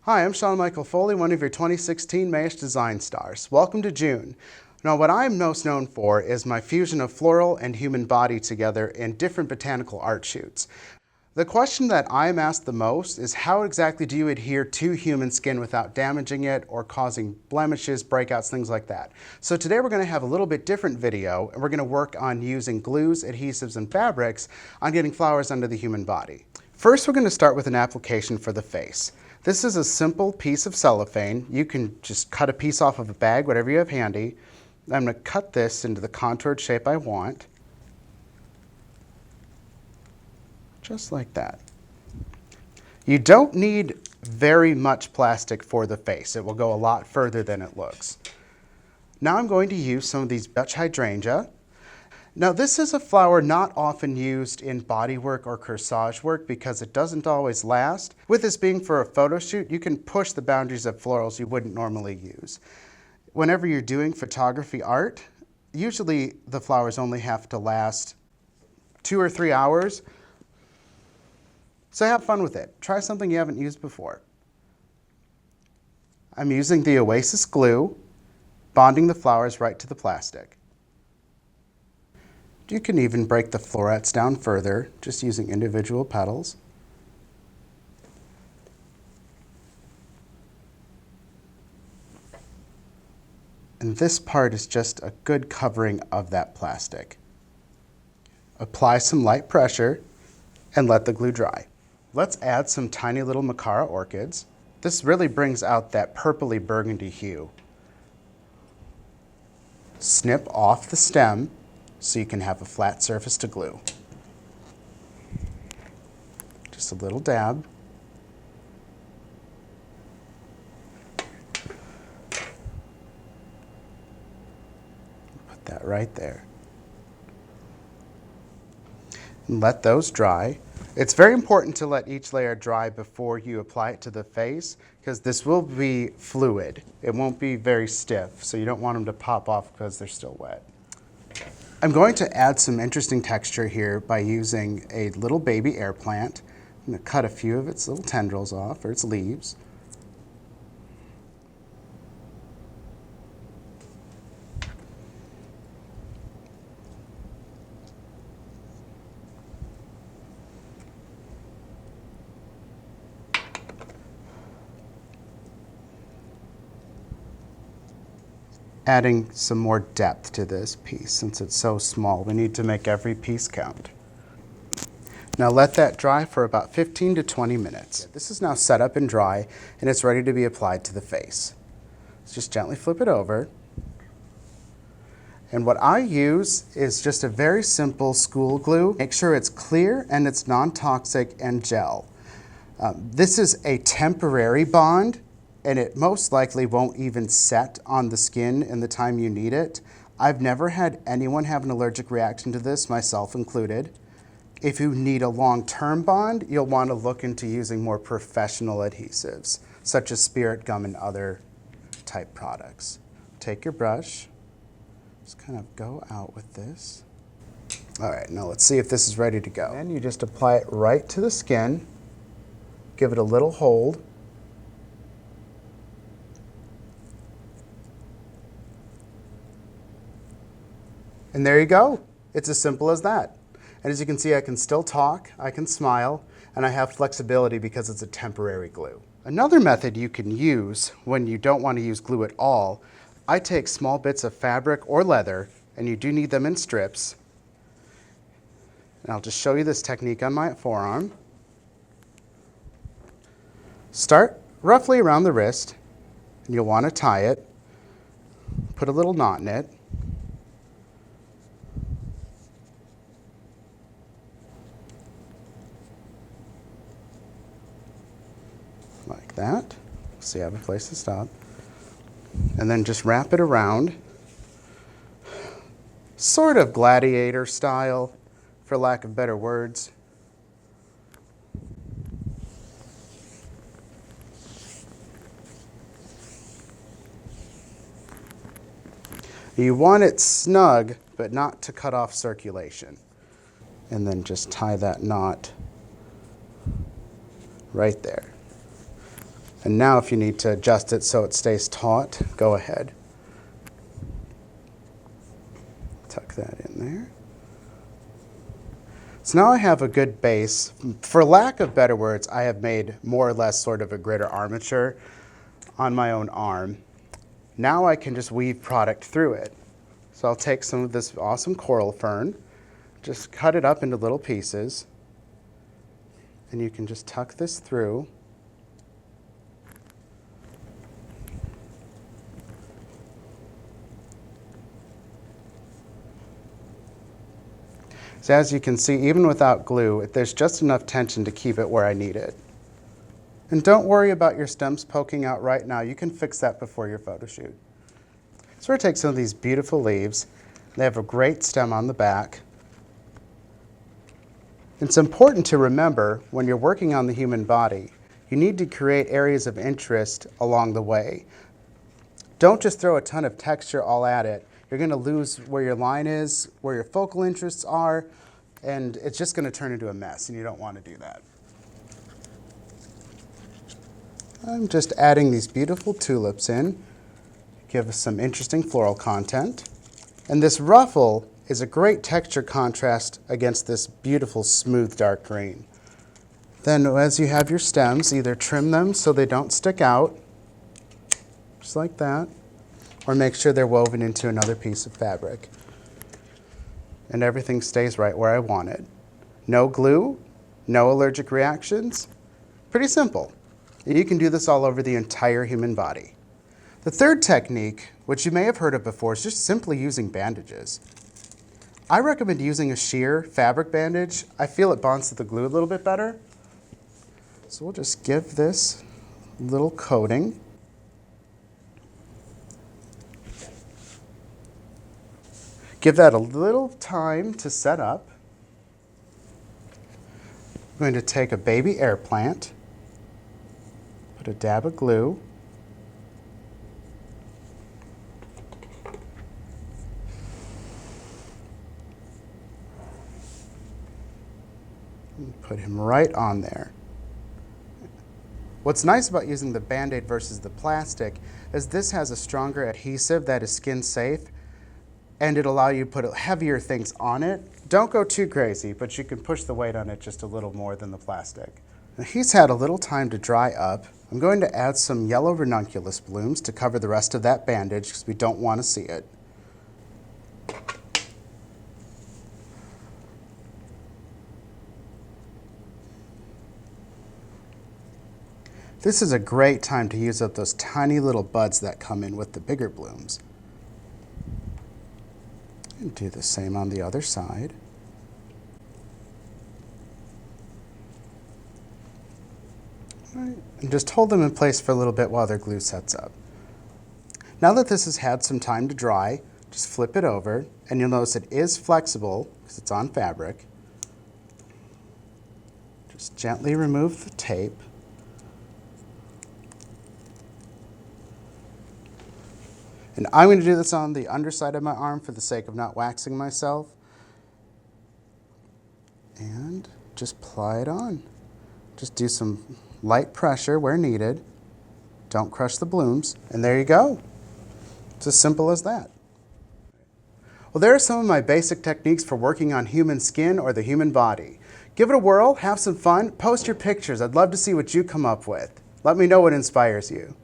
Hi, I'm Shawn Michael Foley, one of your 2016 Mayesh Design Stars. Welcome to June. Now, what I'm most known for is my fusion of floral and human body together in different botanical art shoots. The question that I'm asked the most is how exactly do you adhere to human skin without damaging it or causing blemishes, breakouts, things like that. So today we're going to have a little bit different video, and we're going to work on using glues, adhesives, and fabrics on getting flowers under the human body. First, we're going to start with an application for the face. This is a simple piece of cellophane. You can just cut a piece off of a bag, whatever you have handy. I'm going to cut this into the contoured shape I want. Just like that. You don't need very much plastic for the face. It will go a lot further than it looks. Now I'm going to use some of these Dutch Hydrangea. Now this is a flower not often used in bodywork or corsage work because it doesn't always last. With this being for a photo shoot, you can push the boundaries of florals you wouldn't normally use. Whenever you're doing photography art, usually the flowers only have to last 2 or 3 hours. So have fun with it. Try something you haven't used before. I'm using the Oasis glue, bonding the flowers right to the plastic. You can even break the florets down further, just using individual petals. And this part is just a good covering of that plastic. Apply some light pressure and let the glue dry. Let's add some tiny little Makara Orchids. This really brings out that purpley burgundy hue. Snip off the stem so you can have a flat surface to glue. Just a little dab. Put that right there. And let those dry. It's very important to let each layer dry before you apply it to the face because this will be fluid. It won't be very stiff, so you don't want them to pop off because they're still wet. I'm going to add some interesting texture here by using a little baby air plant. I'm going to cut a few of its little tendrils off, or its leaves. Adding some more depth to this piece. Since it's so small, we need to make every piece count. Now let that dry for about 15 to 20 minutes. This is now set up and dry, and it's ready to be applied to the face. Let's just gently flip it over. And what I use is just a very simple school glue. Make sure it's clear and it's non-toxic and gel. This is a temporary bond, and it most likely won't even set on the skin in the time you need it. I've never had anyone have an allergic reaction to this, myself included. If you need a long-term bond, you'll want to look into using more professional adhesives, such as spirit gum and other type products. Take your brush, just kind of go out with this. All right, now let's see if this is ready to go. And you just apply it right to the skin, give it a little hold. And there you go. It's as simple as that. And as you can see, I can still talk, I can smile, and I have flexibility because it's a temporary glue. Another method you can use when you don't want to use glue at all, I take small bits of fabric or leather, and you do need them in strips. And I'll just show you this technique on my forearm. Start roughly around the wrist, and you'll want to tie it. Put a little knot in it. Like that, so you have a place to stop. And then just wrap it around, sort of gladiator style, for lack of better words. You want it snug, but not to cut off circulation. And then just tie that knot right there. And now if you need to adjust it so it stays taut, go ahead. Tuck that in there. So now I have a good base. For lack of better words, I have made more or less sort of a grid or armature on my own arm. Now I can just weave product through it. So I'll take some of this awesome coral fern, just cut it up into little pieces, and you can just tuck this through. So as you can see, even without glue, there's just enough tension to keep it where I need it. And don't worry about your stems poking out right now. You can fix that before your photo shoot. So we're going to take some of these beautiful leaves. They have a great stem on the back. It's important to remember when you're working on the human body, you need to create areas of interest along the way. Don't just throw a ton of texture all at it. You're going to lose where your line is, where your focal interests are, and it's just going to turn into a mess, and you don't want to do that. I'm just adding these beautiful tulips in, give us some interesting floral content. And this ruffle is a great texture contrast against this beautiful smooth dark green. Then as you have your stems, either trim them so they don't stick out, just like that, or make sure they're woven into another piece of fabric. And everything stays right where I want it. No glue, no allergic reactions. Pretty simple. You can do this all over the entire human body. The third technique, which you may have heard of before, is just simply using bandages. I recommend using a sheer fabric bandage. I feel it bonds to the glue a little bit better. So we'll just give this a little coating. Give that a little time to set up. I'm going to take a baby air plant, put a dab of glue, and put him right on there. What's nice about using the Band-Aid versus the plastic is this has a stronger adhesive that is skin safe, and it'll allow you to put heavier things on it. Don't go too crazy, but you can push the weight on it just a little more than the plastic. Now he's had a little time to dry up. I'm going to add some yellow ranunculus blooms to cover the rest of that bandage because we don't want to see it. This is a great time to use up those tiny little buds that come in with the bigger blooms. And do the same on the other side. Right. And just hold them in place for a little bit while their glue sets up. Now that this has had some time to dry, just flip it over, and you'll notice it is flexible because it's on fabric. Just gently remove the tape. And I'm going to do this on the underside of my arm for the sake of not waxing myself. And just apply it on. Just do some light pressure where needed. Don't crush the blooms. And there you go. It's as simple as that. Well, there are some of my basic techniques for working on human skin or the human body. Give it a whirl, have some fun, post your pictures. I'd love to see what you come up with. Let me know what inspires you.